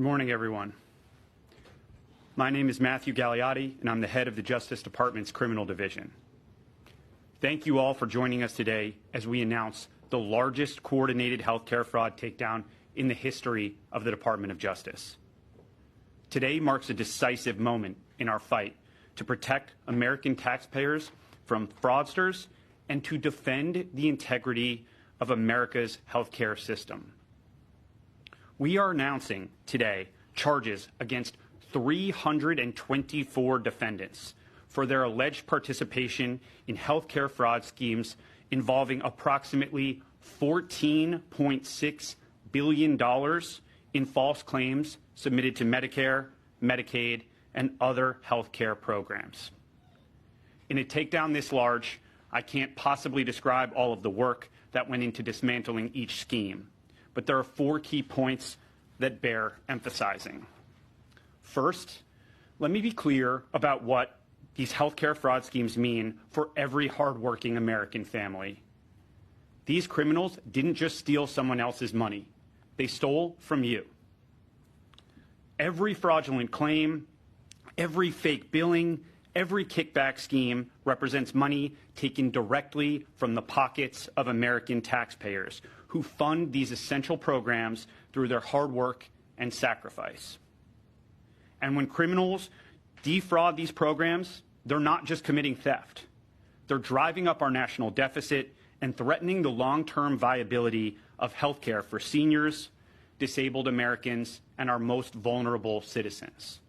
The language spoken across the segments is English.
Good morning, everyone. My name is Matthew Gagliotti, and I'm the head of the Justice Department's Criminal Division. Thank you all for joining us today as we announce the largest coordinated healthcare fraud takedown in the history of the Department of Justice. Today marks a decisive moment in our fight to protect American taxpayers from fraudsters and to defend the integrity of America's healthcare system. We are announcing today charges against 324 defendants for their alleged participation in healthcare fraud schemes involving approximately $14.6 billion in false claims submitted to Medicare, Medicaid, and other healthcare programs. In a takedown this large, I can't possibly describe all of the work that went into dismantling each scheme, but there are 4 key points that bear emphasizing. First, let me be clear about what these healthcare fraud schemes mean for every hardworking American family. These criminals didn't just steal someone else's money. They stole from you. Every fraudulent claim, every fake billing, every kickback scheme represents money taken directly from the pockets of American taxpayers who fund these essential programs through their hard work and sacrifice. And when criminals defraud these programs, they're not just committing theft. They're driving up our national deficit and threatening the long-term viability of healthcare for seniors, disabled Americans, and our most vulnerable citizens.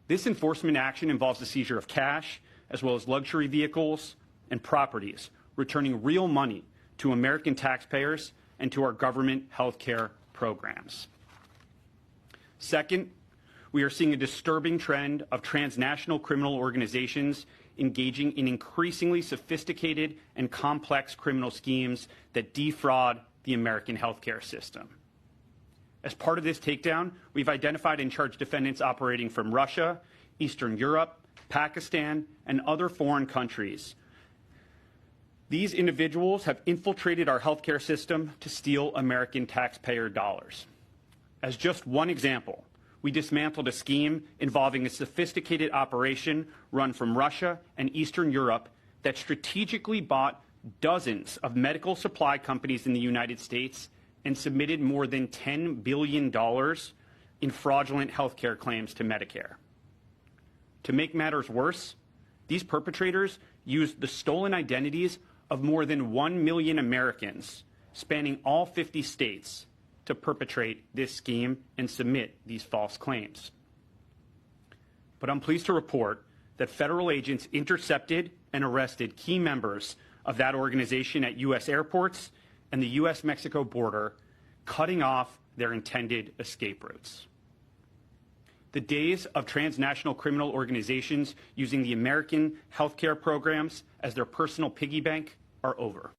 This enforcement action involves the seizure of cash, as well as luxury vehicles and properties, returning real money to American taxpayers and to our government health care programs. Second, we are seeing a disturbing trend of transnational criminal organizations engaging in increasingly sophisticated and complex criminal schemes that defraud the American healthcare system. As part of this takedown, we've identified and charged defendants operating from Russia, Eastern Europe, Pakistan, and other foreign countries. These individuals have infiltrated our healthcare system to steal American taxpayer dollars. As just one example, we dismantled a scheme involving a sophisticated operation run from Russia and Eastern Europe that strategically bought dozens of medical supply companies in the United States and submitted more than $10 billion in fraudulent healthcare claims to Medicare. To make matters worse, these perpetrators used the stolen identities of more than 1 million Americans spanning all 50 states to perpetrate this scheme and submit these false claims. But I'm pleased to report that federal agents intercepted and arrested key members of that organization at U.S. airports and the U.S.-Mexico border, cutting off their intended escape routes. The days of transnational criminal organizations using the American healthcare programs as their personal piggy bank are over.